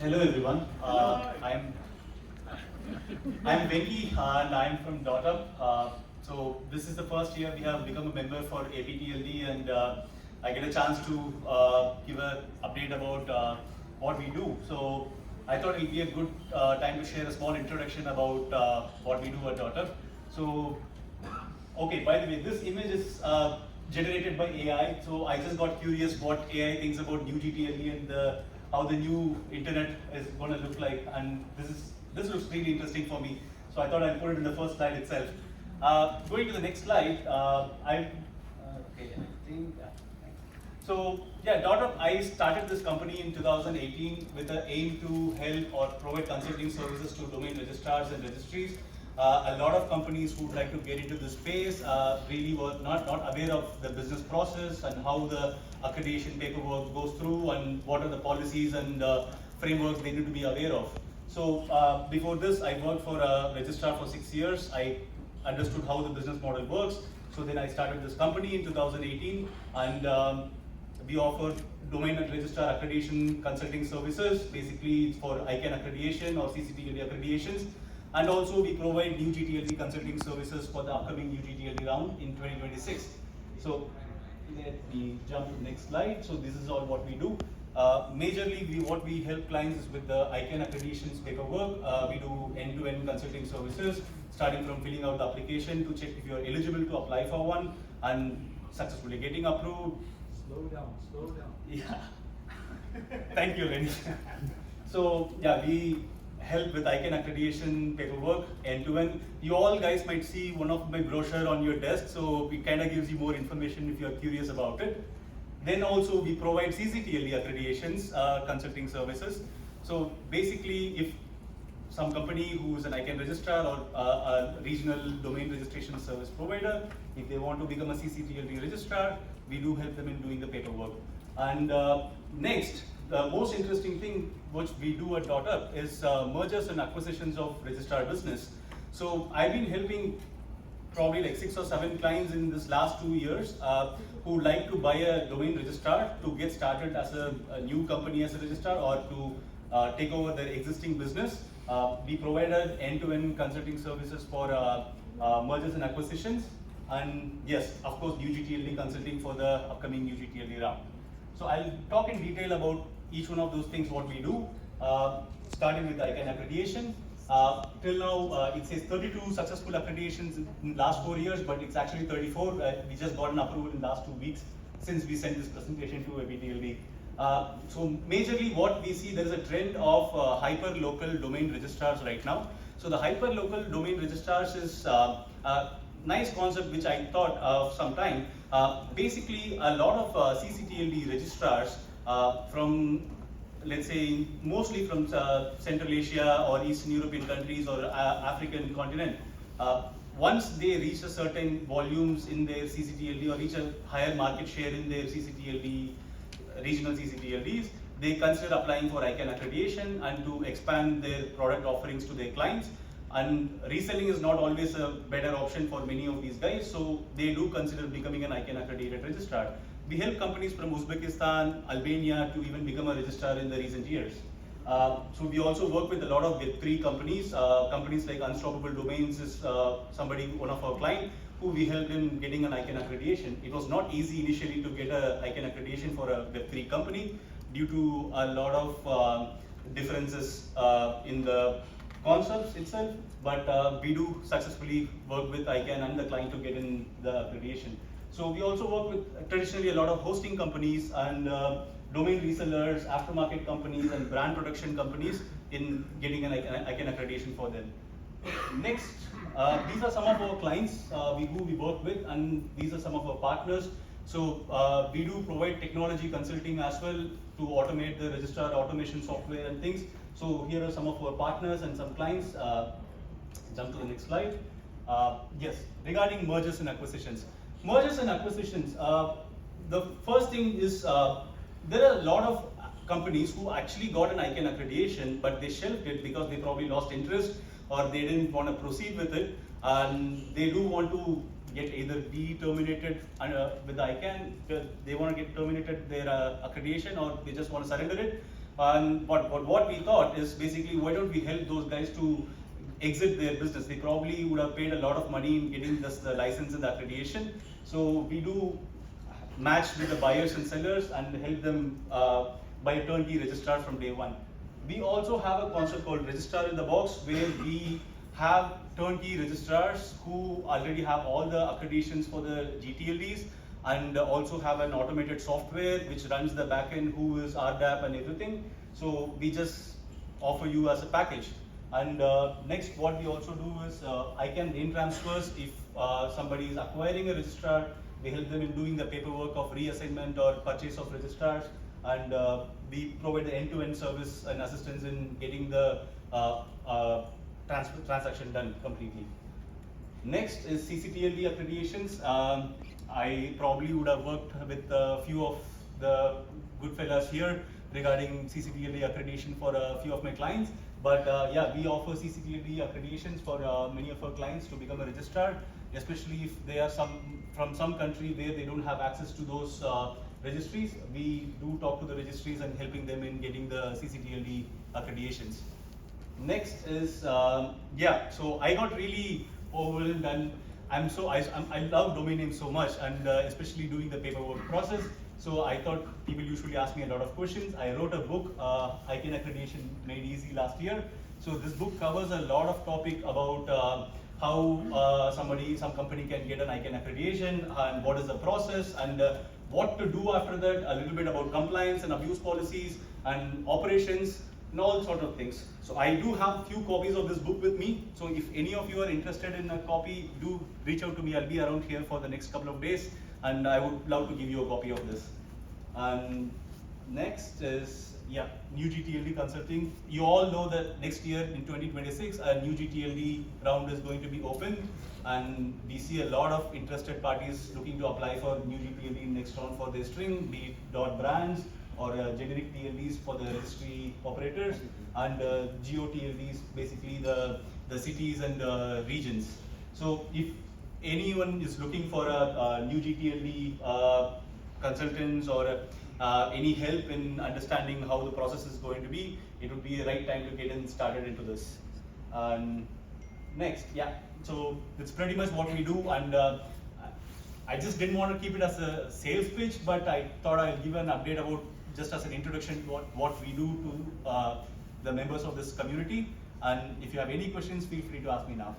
Hello everyone. I'm Venki and I'm from Dotup. So this is the first year we have become a member for APTLD, and I get a chance to give an update about what we do. So I thought it would be a good time to share a small introduction about what we do at Dotup. So okay, by the way, this image is generated by AI. So I just got curious what AI thinks about new gTLD and how the new internet is going to look like. And this looks really interesting for me. So I thought I'd put it in the first slide itself. Going to the next slide, So yeah, Dotup, I started this company in 2018 with the aim to help or provide consulting services to domain registrars and registries. A lot of companies who would like to get into this space really were not aware of the business process and how the accreditation paperwork goes through and what are the policies and frameworks they need to be aware of. So before this, I worked for a registrar for 6 years. I understood how the business model works. So then I started this company in 2018, and we offer domain and registrar accreditation consulting services. Basically, it's for ICANN accreditation or CCTLD accreditations. And also we provide new gTLD consulting services for the upcoming new gTLD round in 2026. So let me jump to the next slide. So this is all what we do. Majorly, what we help clients is with the ICANN accreditations paperwork. We do end-to-end consulting services, starting from filling out the application to check if you are eligible to apply for one and successfully getting approved. Slow down. Yeah. Thank you, Lenny. So yeah, we help with ICANN accreditation paperwork end-to-end. You all guys might see one of my brochure on your desk, so it kind of gives you more information if you're curious about it. Then also we provide CCTLD accreditations, consulting services. So basically, if some company who is an ICANN registrar or a regional domain registration service provider, if they want to become a CCTLD registrar, we do help them in doing the paperwork. And next, the most interesting thing which we do at Dotup is mergers and acquisitions of registrar business. So I've been helping probably like 6 or 7 clients in this last 2 years who like to buy a domain registrar to get started as a new company as a registrar or to take over their existing business. We provided end-to-end consulting services for mergers and acquisitions, and yes, of course, new gTLD consulting for the upcoming new gTLD round. So I'll talk in detail about each one of those things, what we do, starting with the ICANN accreditation. Till now, it says 32 successful accreditations in the last 4 years, but it's actually 34. We just got an approval in the last 2 weeks since we sent this presentation to APTLD. So majorly what we see, there is a trend of hyper-local domain registrars right now. So the hyper-local domain registrars is a nice concept which I thought of some time. Basically, a lot of CCTLD registrars from, let's say, mostly from Central Asia or Eastern European countries or African continent, once they reach a certain volumes in their CCTLD or reach a higher market share in their CCTLD, regional CCTLDs, they consider applying for ICANN accreditation and to expand their product offerings to their clients. And reselling is not always a better option for many of these guys, so they do consider becoming an ICANN accredited registrar. We help companies from Uzbekistan, Albania to even become a registrar in the recent years. So we also work with a lot of Web3 companies. Companies like Unstoppable Domains is one of our clients who we helped in getting an ICANN accreditation. It was not easy initially to get an ICANN accreditation for a Web3 company due to a lot of differences in the concepts itself, but we do successfully work with ICANN and the client to get in the accreditation. So we also work with traditionally a lot of hosting companies and domain resellers, aftermarket companies, and brand production companies in getting an ICANN accreditation for them. Next, these are some of our clients we work with, and these are some of our partners. So we do provide technology consulting as well to automate the registrar automation software and things. So here are some of our partners and some clients. Jump to the next slide. Yes, regarding mergers and acquisitions. Mergers and acquisitions, the first thing is there are a lot of companies who actually got an ICANN accreditation, but they shelved it because they probably lost interest or they didn't want to proceed with it, and they do want to get either be terminated with the ICANN, they want to get terminated their accreditation, or they just want to surrender it. And what we thought is basically, why don't we help those guys to exit their business? They probably would have paid a lot of money in getting the license and the accreditation. So we do match with the buyers and sellers and help them buy a turnkey registrar from day one. We also have a concept called registrar in the box, where we have turnkey registrars who already have all the accreditations for the gTLDs, and also have an automated software which runs the backend, who is RDAP and everything. So we just offer you as a package. And next, what we also do is ICANN name transfers. If somebody is acquiring a registrar, we help them in doing the paperwork of reassignment or purchase of registrars, and we provide the end-to-end service and assistance in getting the transaction done completely. Next is gTLD accreditations. I probably would have worked with a few of the good fellas here regarding gTLD accreditation for a few of my clients. But yeah, we offer gTLD accreditations for many of our clients to become a registrar, especially if they are from some country where they don't have access to those registries. We do talk to the registries and helping them in getting the gTLD accreditations. Next is, yeah, so I got really overwhelmed, and I love domain names so much, and especially doing the paperwork process. So I thought people usually ask me a lot of questions. I wrote a book, ICANN Accreditation Made Easy, last year. So this book covers a lot of topic about how some company can get an ICANN accreditation, and what is the process, and what to do after that, a little bit about compliance and abuse policies and operations, and all sort of things. So I do have few copies of this book with me. So if any of you are interested in a copy, do reach out to me. I'll be around here for the next couple of days, and I would love to give you a copy of this. And next is, yeah, new gTLD consulting. You all know that next year in 2026, a new gTLD round is going to be open, and we see a lot of interested parties looking to apply for new gTLD next round for their string, be it .brands or generic TLDs for the registry operators, and gTLDs, basically the cities and regions. So if anyone is looking for a new gTLD consultants or any help in understanding how the process is going to be, it would be the right time to get started into this. Next, yeah, so it's pretty much what we do, and I just didn't want to keep it as a sales pitch, but I thought I'd give an update about, just as an introduction to what we do to the members of this community. And if you have any questions, feel free to ask me now.